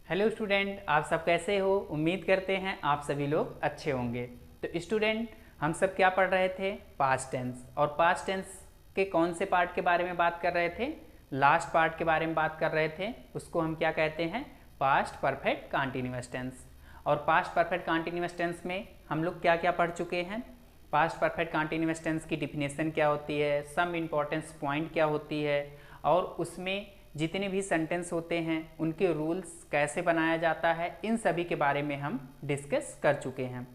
Hello student, आप सब कैसे हो। उम्मीद करते हैं आप सभी लोग अच्छे होंगे। तो स्टूडेंट, हम सब क्या पढ़ रहे थे? Past tense. और पास्ट टेंस के कौन से पार्ट के बारे में बात कर रहे थे? लास्ट पार्ट के बारे में बात कर रहे थे। उसको हम क्या कहते हैं? Past perfect continuous tense. और पास्ट परफेक्ट कंटीन्यूअस टेंस में हम लोग क्या क्या पढ़ चुके हैं? पास्ट परफेक्ट कंटीन्यूअस टेंस की डिफिनेशन क्या होती है, सम इम्पॉर्टेंस पॉइंट क्या होती है, और उसमें जितने भी सेंटेंस होते हैं उनके रूल्स कैसे बनाया जाता है, इन सभी के बारे में हम डिस्कस कर चुके हैं।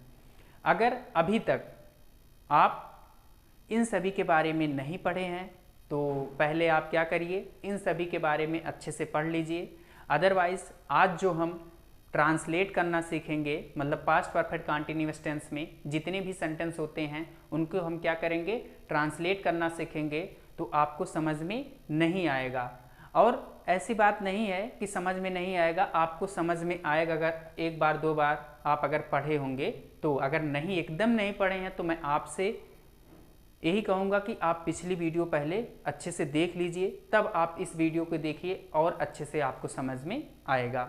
अगर अभी तक आप इन सभी के बारे में नहीं पढ़े हैं तो पहले आप क्या करिए, इन सभी के बारे में अच्छे से पढ़ लीजिए। अदरवाइज आज जो हम ट्रांसलेट करना सीखेंगे, मतलब पास्ट परफेक्ट कंटीन्यूअस टेंस में जितने भी सेंटेंस होते हैं उनको हम क्या करेंगे? ट्रांसलेट करना सीखेंगे, तो आपको समझ में नहीं आएगा। और ऐसी बात नहीं है कि समझ में नहीं आएगा, आपको समझ में आएगा अगर एक बार दो बार आप अगर पढ़े होंगे तो। अगर नहीं, एकदम नहीं पढ़े हैं, तो मैं आपसे यही कहूँगा कि आप पिछली वीडियो पहले अच्छे से देख लीजिए, तब आप इस वीडियो को देखिए और अच्छे से आपको समझ में आएगा।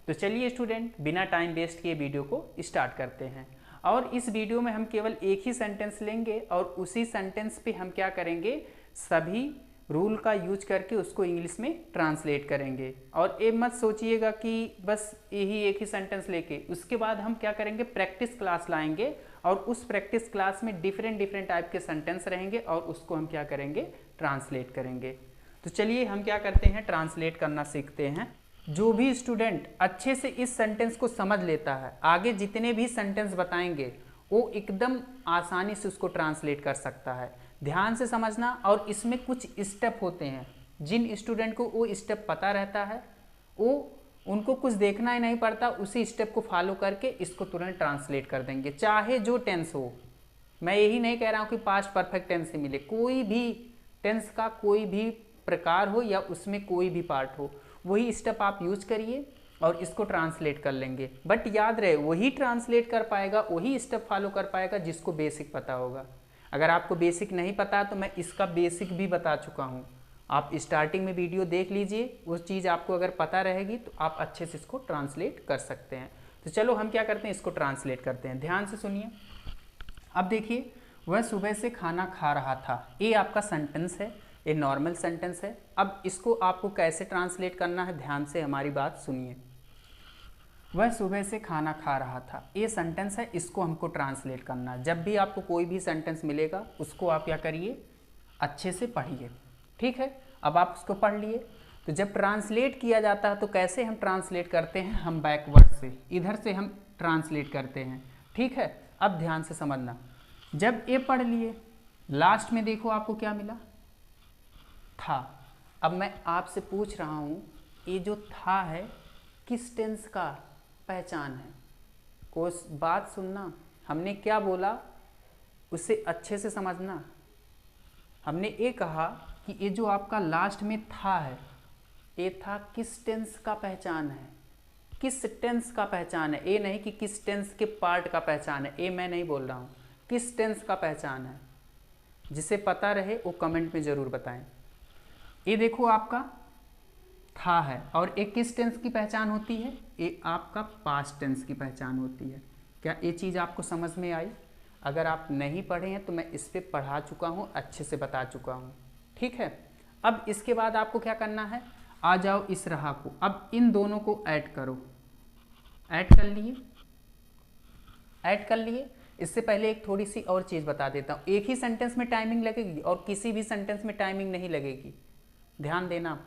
तो चलिए स्टूडेंट, बिना टाइम वेस्ट किए वीडियो को स्टार्ट करते हैं। और इस वीडियो में हम केवल एक ही सेंटेंस लेंगे और उसी सेंटेंस पे हम क्या करेंगे? सभी रूल का यूज करके उसको इंग्लिश में ट्रांसलेट करेंगे। और ये मत सोचिएगा कि बस यही एक ही सेंटेंस लेके, उसके बाद हम क्या करेंगे? प्रैक्टिस क्लास लाएंगे और उस प्रैक्टिस क्लास में डिफरेंट टाइप के सेंटेंस रहेंगे और उसको हम क्या करेंगे? ट्रांसलेट करेंगे। तो चलिए हम क्या करते हैं? ट्रांसलेट करना सीखते हैं। जो भी स्टूडेंट अच्छे से इस सेंटेंस को समझ लेता है, आगे जितने भी सेंटेंस बताएंगे वो एकदम आसानी से उसको ट्रांसलेट कर सकता है। ध्यान से समझना। और इसमें कुछ स्टेप होते हैं, जिन स्टूडेंट को वो स्टेप पता रहता है वो उनको कुछ देखना ही नहीं पड़ता, उसी स्टेप को फॉलो करके इसको तुरंत ट्रांसलेट कर देंगे, चाहे जो टेंस हो। मैं यही नहीं कह रहा हूँ कि पास्ट परफेक्ट टेंस से मिले, कोई भी टेंस का कोई भी प्रकार हो या उसमें कोई भी पार्ट हो, वही स्टेप आप यूज करिए और इसको ट्रांसलेट कर लेंगे। बट याद रहे, वही ट्रांसलेट कर पाएगा, वही स्टेप फॉलो कर पाएगा जिसको बेसिक पता होगा। अगर आपको बेसिक नहीं पता तो मैं इसका बेसिक भी बता चुका हूँ, आप स्टार्टिंग में वीडियो देख लीजिए। वो चीज़ आपको अगर पता रहेगी तो आप अच्छे से इसको ट्रांसलेट कर सकते हैं। तो चलो हम क्या करते हैं? इसको ट्रांसलेट करते हैं। ध्यान से सुनिए। अब देखिए, वह सुबह से खाना खा रहा था, ये आपका सेंटेंस है, ये नॉर्मल सेंटेंस है। अब इसको आपको कैसे ट्रांसलेट करना है, ध्यान से हमारी बात सुनिए। वह सुबह से खाना खा रहा था, ये सेंटेंस है, इसको हमको ट्रांसलेट करना है। जब भी आपको कोई भी सेंटेंस मिलेगा उसको आप क्या करिए? अच्छे से पढ़िए। ठीक है, अब आप उसको पढ़ लिए। तो जब ट्रांसलेट किया जाता है तो कैसे हम ट्रांसलेट करते हैं? हम बैकवर्ड से, इधर से हम ट्रांसलेट करते हैं। ठीक है, अब ध्यान से समझना। जब ये पढ़ लिए, लास्ट में देखो आपको क्या मिला? था। अब मैं आपसे पूछ रहा हूँ, ये जो था है किस टेंस का पहचान है? कोई बात सुनना, हमने क्या बोला उसे अच्छे से समझना। हमने ये कहा कि ये जो आपका लास्ट में था है, ये था किस टेंस का पहचान है? किस टेंस का पहचान है? ये नहीं कि किस टेंस के पार्ट का पहचान है, ये मैं नहीं बोल रहा हूँ। किस टेंस का पहचान है? जिसे पता रहे वो कमेंट में ज़रूर बताएं। ये देखो आपका था है, और एक किस टेंस की पहचान होती है? ये आपका पास्ट टेंस की पहचान होती है। क्या ये चीज़ आपको समझ में आई? अगर आप नहीं पढ़े हैं तो मैं इस पर पढ़ा चुका हूँ, अच्छे से बता चुका हूँ। ठीक है, अब इसके बाद आपको क्या करना है? आ जाओ इस रहा को, अब इन दोनों को ऐड करो। ऐड कर लिए? ऐड कर लिए। इससे पहले एक थोड़ी सी और चीज़ बता देता हूँ। एक ही सेंटेंस में टाइमिंग लगेगी और किसी भी सेंटेंस में टाइमिंग नहीं लगेगी, ध्यान देना।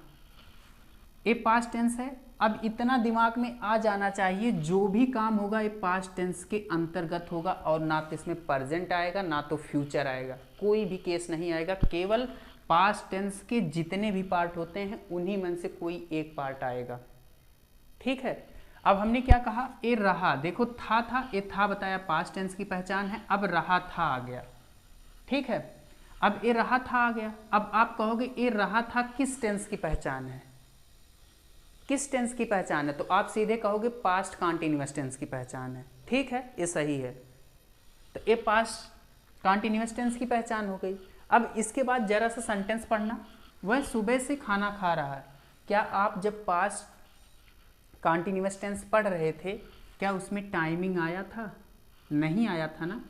ये पास्ट टेंस है। अब इतना दिमाग में आ जाना चाहिए, जो भी काम होगा ये पास्ट टेंस के अंतर्गत होगा, और ना तो इसमें प्रेजेंट आएगा ना तो फ्यूचर आएगा, कोई भी केस नहीं आएगा। केवल पास्ट टेंस के जितने भी पार्ट होते हैं उन्हीं में से कोई एक पार्ट आएगा। ठीक है, अब हमने क्या कहा? ये रहा, देखो था, ये था बताया पास्ट टेंस की पहचान है। अब रहा था आ गया। ठीक है, अब ये रहा था आ गया। अब आप कहोगे ये रहा था किस टेंस की पहचान है? किस टेंस की पहचान है? तो आप सीधे कहोगे पास्ट कंटीन्यूअस टेंस की पहचान है। ठीक है, ये सही है। तो ये पास्ट कंटीन्यूअस टेंस की पहचान हो गई। अब इसके बाद जरा सा सेंटेंस पढ़ना। वह सुबह से खाना खा रहा है। क्या आप जब पास्ट कॉन्टिन्यूअस टेंस पढ़ रहे थे, क्या उसमें टाइमिंग आया था? नहीं आया था ना।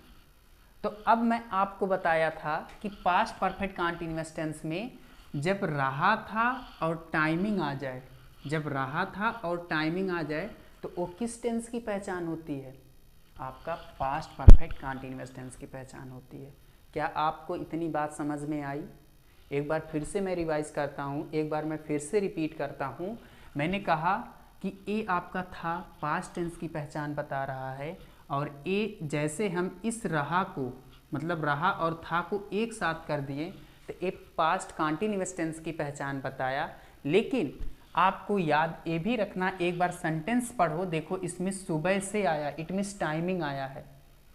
तो अब मैं आपको बताया था कि पास्ट परफेक्ट कॉन्टिन्यूअस टेंस में जब रहा था और टाइमिंग आ जाए, जब रहा था और टाइमिंग आ जाए तो वो किस टेंस की पहचान होती है? आपका पास्ट परफेक्ट कॉन्टिन्यूअस टेंस की पहचान होती है। क्या आपको इतनी बात समझ में आई? एक बार फिर से मैं रिवाइज करता हूँ, एक बार मैं फिर से रिपीट करता हूँ। मैंने कहा कि ए आपका था पास्ट टेंस की पहचान बता रहा है, और ए जैसे हम इस रहा को, मतलब रहा और था को एक साथ कर दिए तो ए पास्ट कॉन्टिन्यूअस टेंस की पहचान बताया। लेकिन आपको याद ये भी रखना, एक बार सेंटेंस पढ़ो, देखो इसमें सुबह से आया, इट मीन्स टाइमिंग आया है।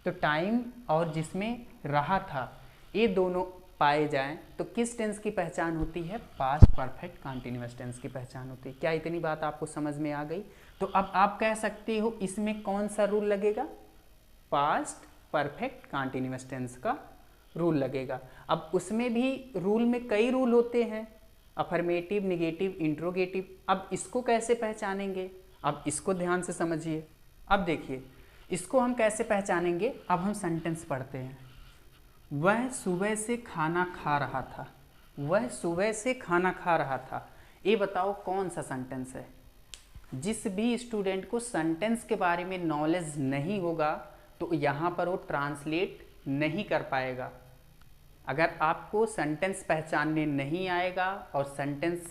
तो टाइम और जिसमें रहा था ये दोनों पाए जाएं तो किस टेंस की पहचान होती है? पास्ट परफेक्ट कॉन्टिन्यूअस टेंस की पहचान होती है। क्या इतनी बात आपको समझ में आ गई? तो अब आप कह सकते हो इसमें कौन सा रूल लगेगा? पास्ट परफेक्ट कॉन्टिन्यूअस टेंस का रूल लगेगा। अब उसमें भी रूल में कई रूल होते हैं, अफर्मेटिव, निगेटिव, इंट्रोगेटिव। अब इसको कैसे पहचानेंगे? अब इसको ध्यान से समझिए। अब देखिए इसको हम कैसे पहचानेंगे। अब हम सेंटेंस पढ़ते हैं। वह सुबह से खाना खा रहा था, वह सुबह से खाना खा रहा था। ये बताओ कौन सा सेंटेंस है? जिस भी स्टूडेंट को सेंटेंस के बारे में नॉलेज नहीं होगा तो यहाँ पर वो ट्रांसलेट नहीं कर पाएगा। अगर आपको सेंटेंस पहचानने नहीं आएगा और सेंटेंस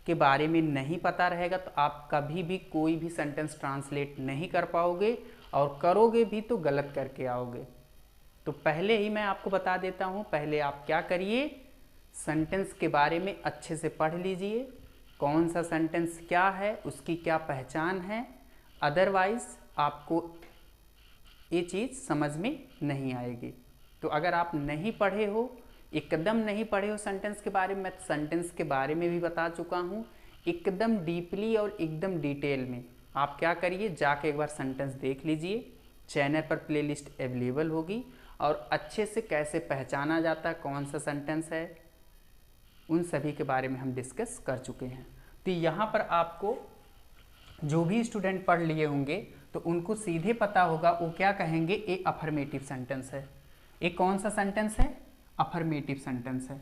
के बारे में नहीं पता रहेगा तो आप कभी भी कोई भी सेंटेंस ट्रांसलेट नहीं कर पाओगे, और करोगे भी तो गलत करके आओगे। तो पहले ही मैं आपको बता देता हूँ, पहले आप क्या करिए, सेंटेंस के बारे में अच्छे से पढ़ लीजिए, कौन सा सेंटेंस क्या है, उसकी क्या पहचान है। अदरवाइज आपको ये चीज़ समझ में नहीं आएगी। तो अगर आप नहीं पढ़े हो, एकदम नहीं पढ़े हो सेंटेंस के बारे में, मैं सेंटेंस के बारे में भी बता चुका हूँ एकदम डीपली और एकदम डिटेल में। आप क्या करिए, जाके एक बार सेंटेंस देख लीजिए, चैनल पर प्लेलिस्ट अवेलेबल होगी, और अच्छे से कैसे पहचाना जाता है कौन सा सेंटेंस है, उन सभी के बारे में हम डिस्कस कर चुके हैं। तो यहाँ पर आपको जो भी स्टूडेंट पढ़ लिए होंगे तो उनको सीधे पता होगा वो क्या कहेंगे, ये अफर्मेटिव सेंटेंस है। ये कौन सा सेंटेंस है? अफर्मेटिव सेंटेंस है।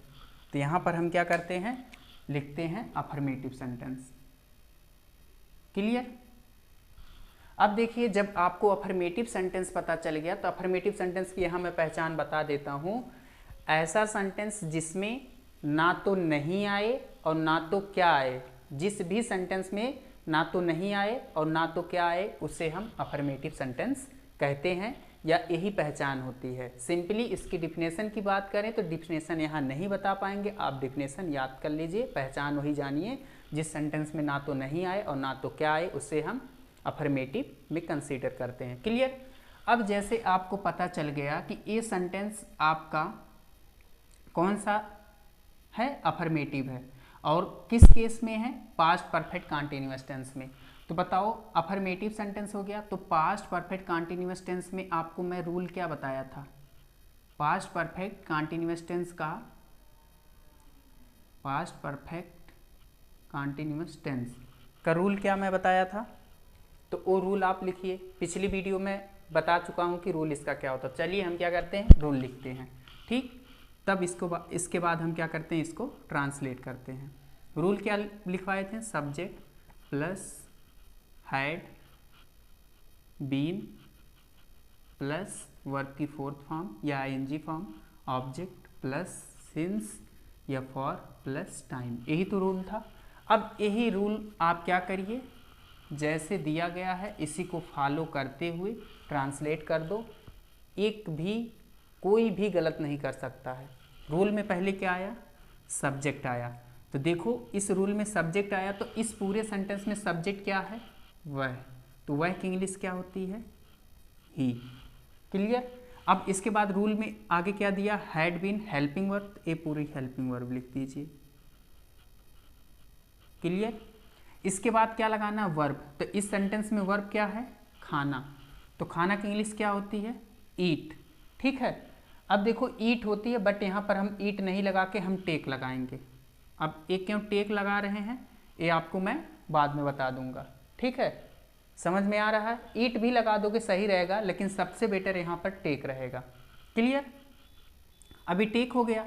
तो यहाँ पर हम क्या करते हैं, लिखते हैं अफर्मेटिव सेंटेंस। क्लियर? अब देखिए जब आपको अफर्मेटिव सेंटेंस पता चल गया तो अफर्मेटिव सेंटेंस की यहाँ मैं पहचान बता देता हूँ। ऐसा सेंटेंस जिसमें ना तो नहीं आए और ना तो क्या आए, जिस भी सेंटेंस में ना तो नहीं आए और ना तो क्या आए उसे हम अफर्मेटिव सेंटेंस कहते हैं, या यही पहचान होती है। सिंपली इसकी डिफिनेशन की बात करें तो डिफिनेशन यहाँ नहीं बता पाएंगे, आप डिफिनेशन याद कर लीजिए, पहचान वही जानिए। जिस सेंटेंस में ना तो नहीं आए और ना तो क्या आए उसे हम अफर्मेटिव में कंसीडर करते हैं। क्लियर? अब जैसे आपको पता चल गया कि ये सेंटेंस आपका कौन सा है, अफर्मेटिव है, और किस केस में है, पास्ट परफेक्ट कॉन्टिन्यूअस टेंस में। तो बताओ अफर्मेटिव सेंटेंस हो गया, तो पास्ट परफेक्ट कॉन्टिन्यूअस टेंस में आपको मैं रूल क्या बताया था? पास्ट परफेक्ट कॉन्टिन्यूअस टेंस का, पास्ट परफेक्ट कॉन्टिन्यूअस टेंस का रूल क्या मैं बताया था? तो वो रूल आप लिखिए, पिछली वीडियो में बता चुका हूँ कि रूल इसका क्या होता है। चलिए हम क्या करते हैं, रूल लिखते हैं, ठीक। तब इसके बाद हम क्या करते हैं, इसको ट्रांसलेट करते हैं। रूल क्या लिखवाए थे? Subject plus had been plus verb की फोर्थ फॉर्म या ING form, object plus since या फॉर प्लस टाइम, यही तो रूल था। अब यही रूल आप क्या करिए, जैसे दिया गया है इसी को फॉलो करते हुए ट्रांसलेट कर दो। एक भी कोई भी गलत नहीं कर सकता है। रूल में पहले क्या आया? सब्जेक्ट आया। तो देखो इस रूल में सब्जेक्ट आया तो इस पूरे सेंटेंस में सब्जेक्ट क्या है? वह। तो वह की इंग्लिश क्या होती है? ही। क्लियर? अब इसके बाद रूल में आगे क्या दिया? हैड बीन हेल्पिंग वर्ब, ये पूरी हेल्पिंग वर्ब लिख दीजिए। क्लियर? इसके बाद क्या लगाना? वर्ब। तो इस सेंटेंस में वर्ब क्या है? खाना। तो खाना की इंग्लिश क्या होती है? ईट। ठीक है। अब देखो ईट होती है बट यहाँ पर हम ईट नहीं लगा के हम टेक लगाएंगे। अब एक क्यों टेक लगा रहे हैं ये आपको मैं बाद में बता दूंगा। ठीक है, समझ में आ रहा है। ईट भी लगा दोगे सही रहेगा, लेकिन सबसे बेटर यहाँ पर टेक रहेगा। क्लियर। अभी टेक हो गया,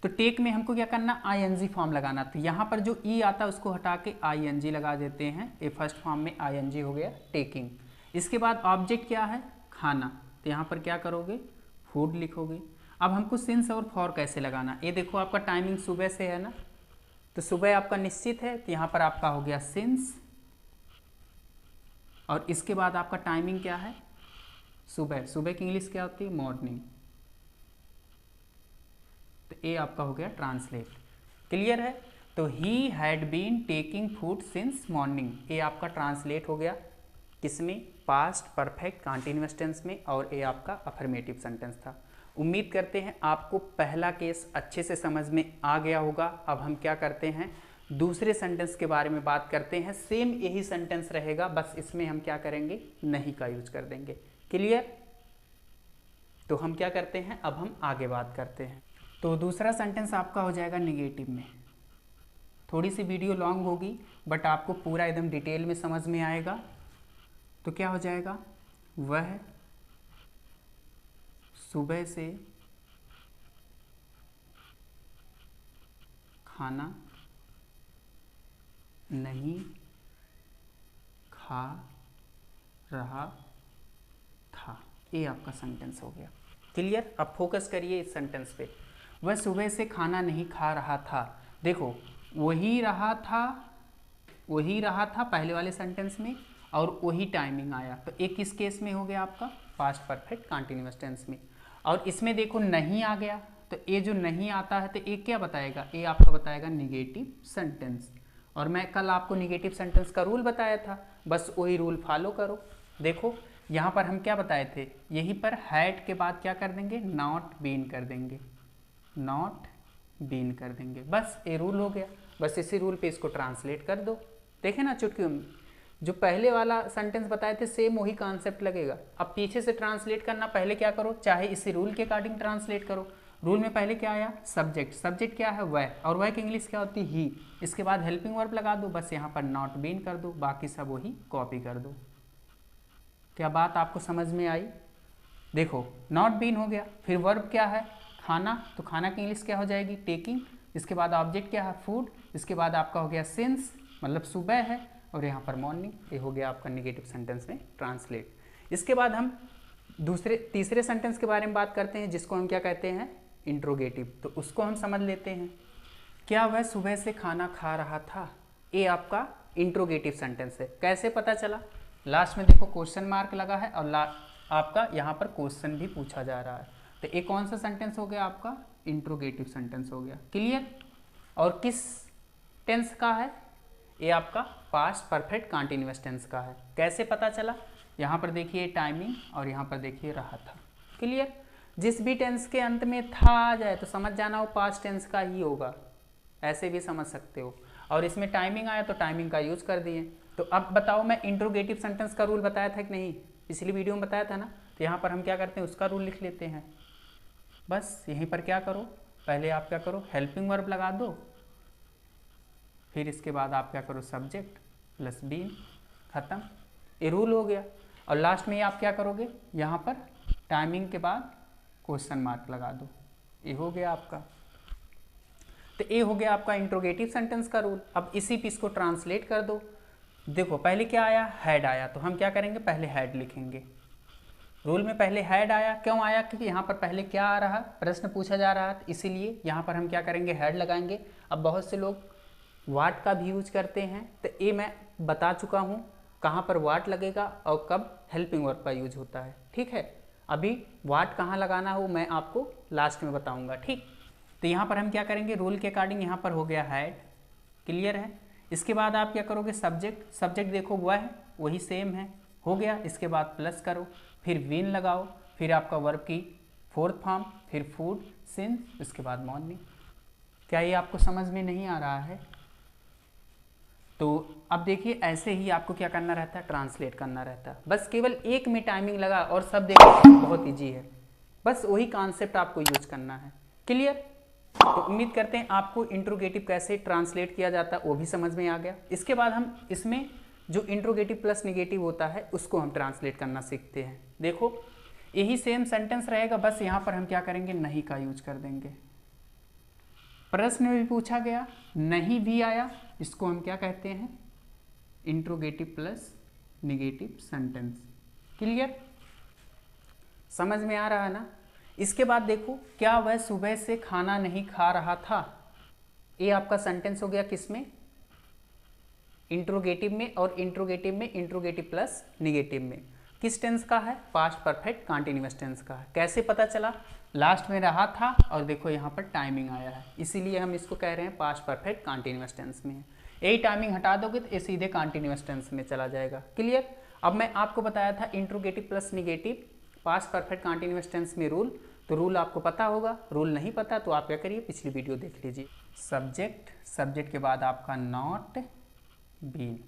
तो टेक में हमको क्या करना, आईएनजी फॉर्म लगाना। तो यहाँ पर जो ई आता है उसको हटा के आईएनजी लगा देते हैं। ए फर्स्ट फॉर्म में आईएनजी हो गया, टेकिंग। इसके बाद ऑब्जेक्ट क्या है, खाना। तो यहाँ पर क्या करोगे, फूड लिखोगे। अब हमको सिंस और फॉर कैसे लगाना, ये देखो आपका टाइमिंग सुबह से है ना, तो सुबह आपका निश्चित है, तो यहाँ पर आपका हो गया सिंस, और इसके बाद आपका टाइमिंग क्या है, सुबह। सुबह की इंग्लिश क्या होती है, मॉर्निंग। तो ये आपका हो गया ट्रांसलेट। क्लियर है। तो he had been taking food since morning, ये आपका ट्रांसलेट हो गया किसमें, पास्ट परफेक्ट कंटीन्यूअस टेंस में, और ये आपका अफर्मेटिव सेंटेंस था। उम्मीद करते हैं आपको पहला केस अच्छे से समझ में आ गया होगा। अब हम क्या करते हैं, दूसरे सेंटेंस के बारे में बात करते हैं। सेम यही सेंटेंस रहेगा, बस इसमें हम क्या करेंगे, नहीं का यूज कर देंगे। क्लियर। तो हम क्या करते हैं, अब हम आगे बात करते हैं। तो दूसरा सेंटेंस आपका हो जाएगा निगेटिव में। थोड़ी सी वीडियो लॉन्ग होगी, बट आपको पूरा एकदम डिटेल में समझ में आएगा। तो क्या हो जाएगा, वह सुबह से खाना नहीं खा रहा था। ये आपका सेंटेंस हो गया। क्लियर। अब फोकस करिए इस सेंटेंस पे। वह सुबह से खाना नहीं खा रहा था। देखो वही रहा था पहले वाले सेंटेंस में, और वही टाइमिंग आया। तो एक किस केस में हो गया आपका, पास्ट परफेक्ट कंटीन्यूअस टेंस में। और इसमें देखो नहीं आ गया, तो ये जो नहीं आता है तो ये क्या बताएगा, ये आपका बताएगा निगेटिव सेंटेंस। और मैं कल आपको निगेटिव सेंटेंस का रूल बताया था, बस वही रूल फॉलो करो। देखो यहाँ पर हम क्या बताए थे, यहीं पर हैड के बाद क्या कर देंगे, नॉट बीन कर देंगे, नॉट बीन कर देंगे। बस ये रूल हो गया। बस इसी रूल पे इसको ट्रांसलेट कर दो। देखे ना चुटकियों में, जो पहले वाला सेंटेंस बताए थे सेम वही कॉन्सेप्ट लगेगा। अब पीछे से ट्रांसलेट करना, पहले क्या करो, चाहे इसी रूल के अकॉर्डिंग ट्रांसलेट करो। रूल में पहले क्या आया, सब्जेक्ट। सब्जेक्ट क्या है, वह, और वह की इंग्लिश क्या होती है, ही। इसके बाद हेल्पिंग वर्ब लगा दो, बस यहाँ पर नॉट बीन कर दो, बाकी सब वही कॉपी कर दो। क्या बात आपको समझ में आई। देखो नॉट बीन हो गया, फिर वर्ब क्या है, खाना। तो खाना की इंग्लिश क्या हो जाएगी, टेकिंग। इसके बाद ऑब्जेक्ट क्या है, फूड। इसके बाद आपका हो गया सिंस, मतलब सुबह है, और यहाँ पर मॉर्निंग। ये हो गया आपका निगेटिव सेंटेंस में ट्रांसलेट। इसके बाद हम तीसरे सेंटेंस के बारे में बात करते हैं, जिसको हम क्या कहते हैं, इंट्रोगेटिव। तो उसको हम समझ लेते हैं। क्या वह सुबह से खाना खा रहा था, ये आपका इंट्रोगेटिव सेंटेंस है। कैसे पता चला, लास्ट में देखो क्वेश्चन मार्क लगा है, और आपका यहाँ पर क्वेश्चन भी पूछा जा रहा है। तो ये कौन सा सेंटेंस हो गया आपका, इंट्रोगेटिव सेंटेंस हो गया। क्लियर। और किस टेंस का है, ये आपका पास्ट परफेक्ट कंटीन्यूअस टेंस का है। कैसे पता चला, यहाँ पर देखिए टाइमिंग, और यहाँ पर देखिए रहा था। क्लियर। जिस भी टेंस के अंत में था आ जाए तो समझ जाना वो पास्ट टेंस का ही होगा, ऐसे भी समझ सकते हो। और इसमें टाइमिंग आया तो टाइमिंग का यूज कर दिए। तो अब बताओ, मैं इंट्रोगेटिव सेंटेंस का रूल बताया था कि नहीं, पिछली वीडियो में बताया था ना। तो यहाँ पर हम क्या करते हैं, उसका रूल लिख लेते हैं। बस यहीं पर क्या करो, पहले आप क्या करो, हेल्पिंग वर्ब लगा दो, फिर इसके बाद आप क्या करो, सब्जेक्ट प्लस बीन, खत्म। ये रूल हो गया। और लास्ट में आप क्या करोगे, यहाँ पर टाइमिंग के बाद क्वेश्चन मार्क लगा दो। ये हो गया आपका। तो ये हो गया आपका इंट्रोगेटिव सेंटेंस का रूल। अब इसी पे इसको ट्रांसलेट कर दो। देखो पहले क्या आया, हैड आया, तो हम क्या करेंगे, पहले हैड लिखेंगे। रूल में पहले हैड आया, क्यों आया, क्योंकि यहाँ पर पहले क्या आ रहा, प्रश्न पूछा जा रहा है, इसीलिए यहाँ पर हम क्या करेंगे, हैड लगाएंगे। अब बहुत से लोग वाट का भी यूज करते हैं, तो ये मैं बता चुका हूँ कहाँ पर वाट लगेगा और कब हेल्पिंग वर्ब का यूज होता है। ठीक है, अभी वाट कहाँ लगाना हो मैं आपको लास्ट में बताऊँगा। ठीक, तो यहाँ पर हम क्या करेंगे, रूल के अकॉर्डिंग यहाँ पर हो गया हैड। क्लियर है। इसके बाद आप क्या करोगे, सब्जेक्ट। सब्जेक्ट देखो वह है, वही सेम है, हो गया। इसके बाद प्लस करो, फिर बीन लगाओ, फिर आपका वर्ब की फोर्थ फॉर्म, फिर फूड, सिंस, इसके बाद मॉर्निंग। क्या ये आपको समझ में नहीं आ रहा है? तो अब देखिए ऐसे ही आपको क्या करना रहता है, ट्रांसलेट करना रहता है। बस केवल एक में टाइमिंग लगा और सब देखो बहुत ईजी है, बस वही कॉन्सेप्ट आपको यूज करना है। क्लियर। तो उम्मीद करते हैं आपको इंट्रोगेटिव कैसे ट्रांसलेट किया जाता है वो भी समझ में आ गया। इसके बाद हम इसमें जो इंट्रोगेटिव प्लस निगेटिव होता है उसको हम ट्रांसलेट करना सीखते हैं। देखो यही सेम सेंटेंस रहेगा, बस यहाँ पर हम क्या करेंगे, नहीं का यूज कर देंगे। प्रश्न में भी पूछा गया, नहीं भी आया, इसको हम क्या कहते हैं, interrogative plus negative sentence. Clear, समझ में आ रहा है ना। इसके बाद देखो, क्या वह सुबह से खाना नहीं खा रहा था, ये आपका सेंटेंस हो गया किसमें, इंट्रोगेटिव में, और इंट्रोगेटिव में इंट्रोगेटिव प्लस निगेटिव में। किस टेंस का है, पास्ट परफेक्ट कंटीन्यूअस टेंस का है। कैसे पता चला, लास्ट में रहा था और देखो यहाँ पर टाइमिंग आया है, इसीलिए हम इसको कह रहे हैं पास्ट परफेक्ट कंटीन्यूअस टेंस में है। यही टाइमिंग हटा दोगे तो ये सीधे कंटीन्यूअस टेंस में चला जाएगा। क्लियर। अब मैं आपको बताया था interrogative plus negative past perfect continuous tense में रूल, तो रूल आपको पता होगा। रूल नहीं पता तो आप क्या करिए, पिछली वीडियो देख लीजिए। सब्जेक्ट, सब्जेक्ट के बाद आपका नॉट बीन,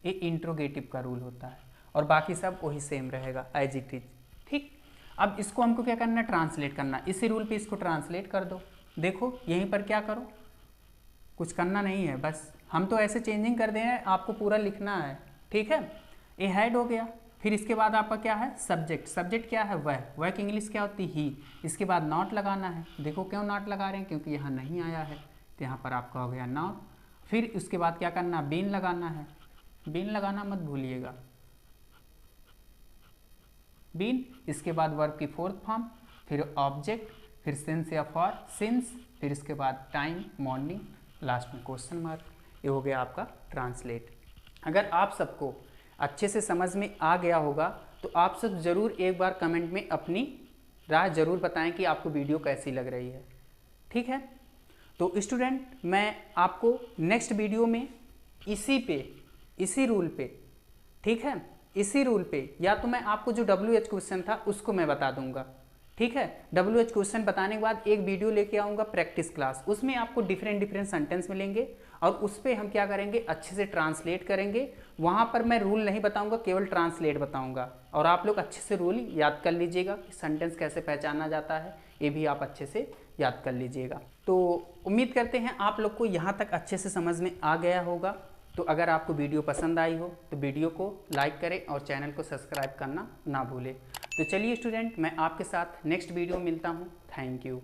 ये इंट्रोगेटिव का रूल होता है, और बाकी सब वही सेम रहेगा एज इट इज। ठीक, अब इसको हमको क्या करना है, ट्रांसलेट करना। इसी रूल पे इसको ट्रांसलेट कर दो। देखो यहीं पर क्या करो, कुछ करना नहीं है, बस हम तो ऐसे चेंजिंग कर दे रहे हैं, आपको पूरा लिखना है। ठीक है, ये हेड हो गया। फिर इसके बाद आपका क्या है, सब्जेक्ट। सब्जेक्ट क्या है, वह की इंग्लिश क्या होती, ही। इसके बाद नॉट लगाना है। देखो क्यों नॉट लगा रहे हैं, क्योंकि यहाँ नहीं आया है, तो यहाँ पर आपका हो गया नॉट। फिर उसके बाद क्या करना, बीन लगाना है। बीन लगाना मत भूलिएगा, बीन। इसके बाद वर्ब की फोर्थ फॉर्म, फिर ऑब्जेक्ट, फिर सिंस या फॉर, सिंस, फिर इसके बाद टाइम, मॉर्निंग, लास्ट में क्वेश्चन मार्क। ये हो गया आपका ट्रांसलेट। अगर आप सबको अच्छे से समझ में आ गया होगा तो आप सब ज़रूर एक बार कमेंट में अपनी राय ज़रूर बताएं कि आपको वीडियो कैसी लग रही है। ठीक है, तो स्टूडेंट मैं आपको नेक्स्ट वीडियो में इसी रूल पे, ठीक है, इसी रूल पे, या तो मैं आपको जो WH क्वेश्चन था उसको मैं बता दूंगा। ठीक है, WH क्वेश्चन बताने के बाद एक वीडियो लेके आऊँगा प्रैक्टिस क्लास, उसमें आपको डिफरेंट सेंटेंस मिलेंगे और उस पर हम क्या करेंगे, अच्छे से ट्रांसलेट करेंगे। वहाँ पर मैं रूल नहीं बताऊँगा, केवल ट्रांसलेट बताऊँगा, और आप लोग अच्छे से रूल याद कर लीजिएगा कि सेंटेंस कैसे पहचाना जाता है, ये भी आप अच्छे से याद कर लीजिएगा। तो उम्मीद करते हैं आप लोग को यहाँ तक अच्छे से समझ में आ गया होगा। तो अगर आपको वीडियो पसंद आई हो तो वीडियो को लाइक करें और चैनल को सब्सक्राइब करना ना भूलें। तो चलिए स्टूडेंट, मैं आपके साथ नेक्स्ट वीडियो मिलता हूँ। Thank you.